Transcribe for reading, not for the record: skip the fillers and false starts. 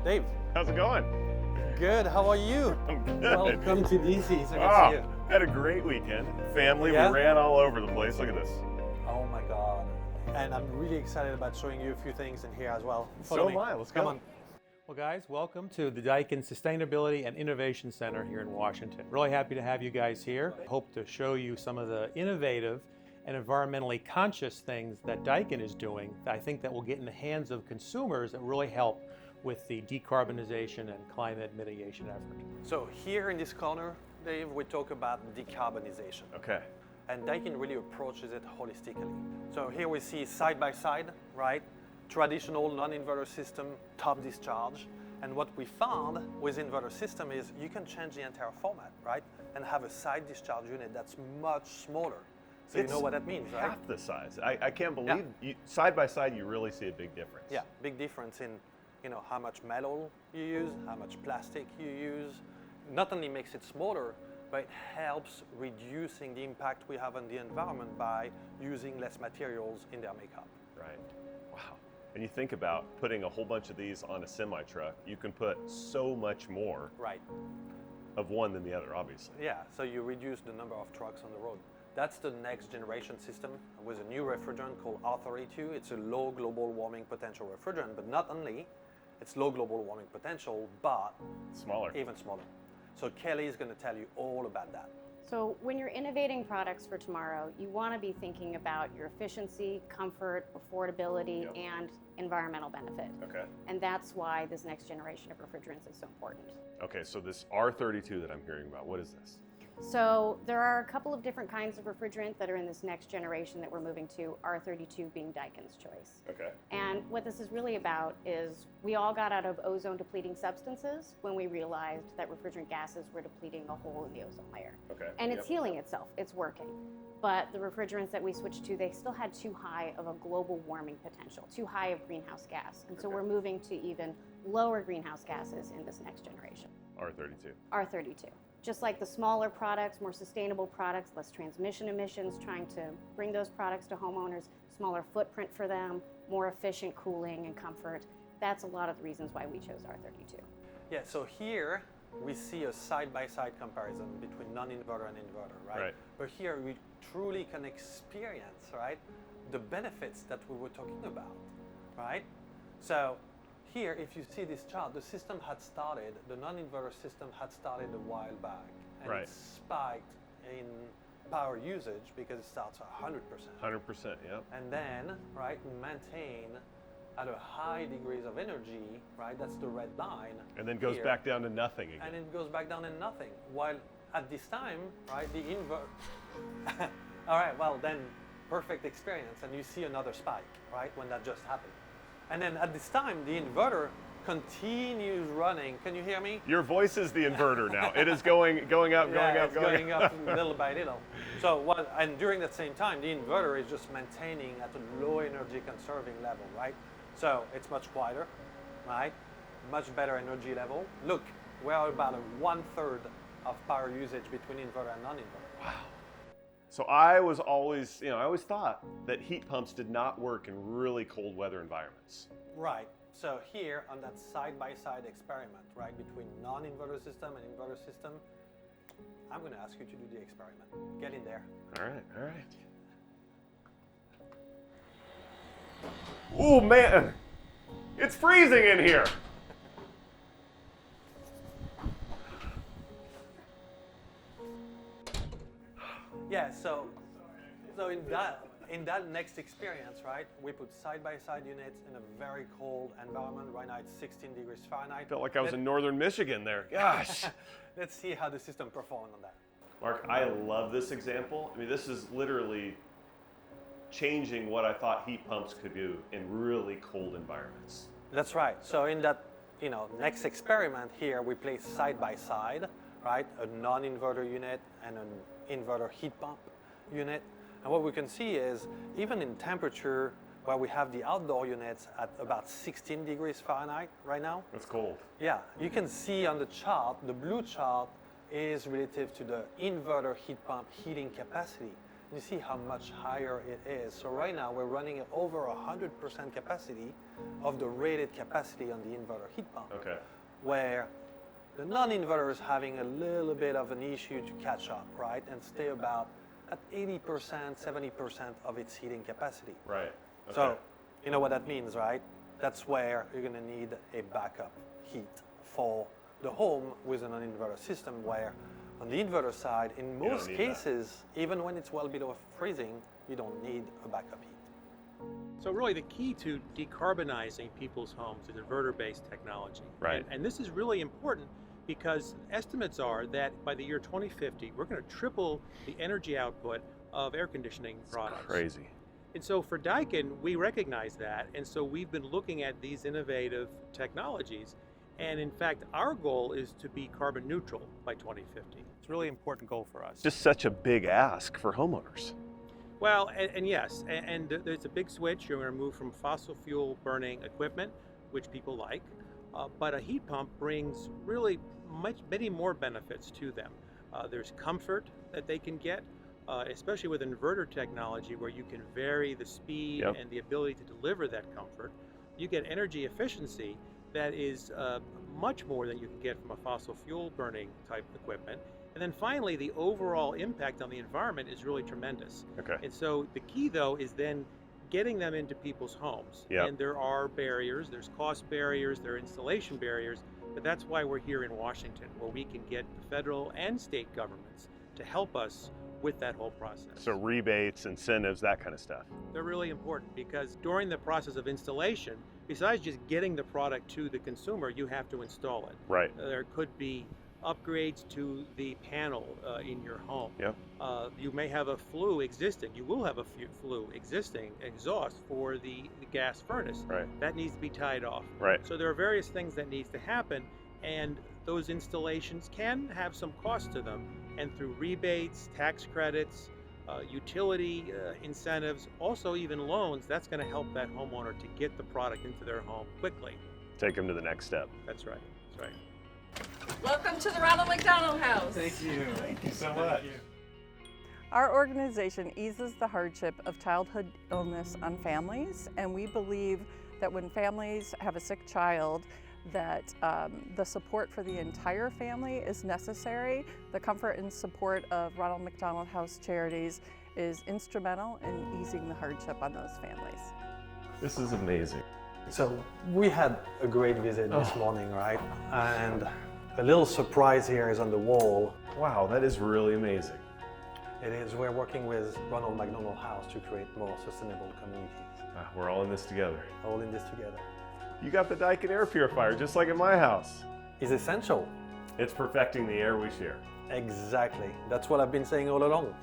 Dave. How's it going? Good, how are you? I'm good. Welcome to DC, so good to see you. Had a great weekend. Family, Yeah? we ran all over the place. Look at this. Oh my God. And I'm really excited about showing you a few things in here as well. So Follow am me. I. Let's Come go. on. Well guys, welcome to the Daikin Sustainability and Innovation Center here in Washington. Really happy to have you guys here. Hope to show you some of the innovative and environmentally conscious things that Daikin is doing that I think that will get in the hands of consumers that really help with the decarbonization and climate mitigation effort. So here in this corner, Dave, we talk about decarbonization. Okay. And Daikin really approaches it holistically. So here we see side by side, right? Traditional non-inverter system, top discharge. And what we found with inverter system is you can change the entire format, right? And have a side discharge unit that's much smaller. So you know what that means, right? Half the size. I can't believe, side by side, you really see a big difference. Yeah, big difference in how much metal you use, how much plastic you use. Not only makes it smaller, but it helps reducing the impact we have on the environment by using less materials in their makeup. Right. Wow. And you think about putting a whole bunch of these on a semi-truck, you can put so much more of one than the other, obviously. Yeah, so you reduce the number of trucks on the road. That's the next generation system with a new refrigerant called R32. It's a low global warming potential refrigerant, but not only it's low global warming potential, but smaller. Even smaller. So Kelly is going to tell you all about that. So when you're innovating products for tomorrow, you want to be thinking about your efficiency, comfort, affordability, and environmental benefit. Okay. And that's why this next generation of refrigerants is so important. Okay, so this R32 that I'm hearing about, what is this? So there are a couple of different kinds of refrigerant that are in this next generation that we're moving to, R32 being Daikin's choice. Okay. And what this is really about is we all got out of ozone depleting substances when we realized that refrigerant gases were depleting a hole in the ozone layer. Okay. And it's healing itself, it's working. But the refrigerants that we switched to, they still had too high of a global warming potential, too high of greenhouse gas. And so we're moving to even lower greenhouse gases in this next generation. R32. R32. Just like the smaller products, more sustainable products, less transmission emissions, trying to bring those products to homeowners, smaller footprint for them, more efficient cooling and comfort. That's a lot of the reasons why we chose R32. Yeah, so here we see a side-by-side comparison between non-inverter and inverter, right? But here we truly can experience, right, the benefits that we were talking about, right? So here, if you see this chart, the system had started, the non-inverter system had started a while back, and it spiked in power usage because it starts at 100%. 100%, yeah. And then, right, maintain at a high degrees of energy, right, that's the red line. And then goes back down to nothing again. And it goes back down to nothing. While at this time, right, the inverter, all right, well then, perfect experience, and you see another spike, right, when that just happened. And then at this time, the inverter continues running. Can you hear me? Your voice is the inverter now. It is going up, going up, going up little by little. So and during that same time, the inverter is just maintaining at a low energy conserving level, right? So it's much quieter, right? Much better energy level. Look, we're about a 1/3 of power usage between inverter and non-inverter. Wow. So I was always, I always thought that heat pumps did not work in really cold weather environments. Right. So here on that side-by-side experiment, right, between non-inverter system and inverter system, I'm going to ask you to do the experiment. Get in there. All right. Oh man, it's freezing in here. Yeah, so in that next experience, right, we put side-by-side units in a very cold environment. Right now it's 16 degrees Fahrenheit. Felt like I was in northern Michigan there. Gosh. Let's see how the system performed on that. Mark, I love this example. I mean, this is literally changing what I thought heat pumps could do in really cold environments. That's right. So in that, next experiment here, we place side-by-side, right, a non-inverter unit and an inverter heat pump unit. And what we can see is even in temperature where we have the outdoor units at about 16 degrees Fahrenheit right now. That's cold. Yeah, you can see on the chart, the blue chart is relative to the inverter heat pump heating capacity. You see how much higher it is. So right now we're running at over 100% capacity of the rated capacity on the inverter heat pump. Okay. Where the non-inverter is having a little bit of an issue to catch up, right? And stay about at 80%, 70% of its heating capacity. Right. Okay. So you know what that means, right? That's where you're gonna need a backup heat for the home with an inverter system, where on the inverter side, in most cases, even when it's well below freezing, you don't need a backup heat. So really the key to decarbonizing people's homes is inverter-based technology. Right. And this is really important because estimates are that by the year 2050, we're going to triple the energy output of air conditioning products. Crazy. And so for Daikin, we recognize that, and so we've been looking at these innovative technologies. And in fact, our goal is to be carbon neutral by 2050. It's a really important goal for us. Just such a big ask for homeowners. Well, and yes, and there's a big switch. You're going to move from fossil fuel burning equipment, which people like, but a heat pump brings really many more benefits to them. There's comfort that they can get, especially with inverter technology, where you can vary the speed and the ability to deliver that comfort. You get energy efficiency that is much more than you can get from a fossil fuel burning type equipment. And then finally, the overall impact on the environment is really tremendous. Okay. And so the key, though, is then getting them into people's homes. Yep. And there are barriers, there's cost barriers, there are installation barriers, but that's why we're here in Washington, where we can get the federal and state governments to help us with that whole process. So rebates, incentives, that kind of stuff. They're really important because during the process of installation, besides just getting the product to the consumer, you have to install it. Right. There could be upgrades to the panel in your home. Yep. You may have a flue existing. You will have a flue existing exhaust for the gas furnace. Right. That needs to be tied off. Right. So there are various things that needs to happen, and those installations can have some cost to them. And through rebates, tax credits, utility incentives, also even loans, that's going to help that homeowner to get the product into their home quickly. Take them to the next step. That's right. That's right. Welcome to the Ronald McDonald House. Thank you. Thank you so much. Our organization eases the hardship of childhood illness on families, and we believe that when families have a sick child, that the support for the entire family is necessary. The comfort and support of Ronald McDonald House Charities is instrumental in easing the hardship on those families. This is amazing. So we had a great visit this morning, right? And a little surprise here is on the wall. Wow, that is really amazing. It is, we're working with Ronald McDonald House to create more sustainable communities. We're all in this together. All in this together. You got the Daikin air purifier, just like in my house. It's essential. It's perfecting the air we share. Exactly. That's what I've been saying all along.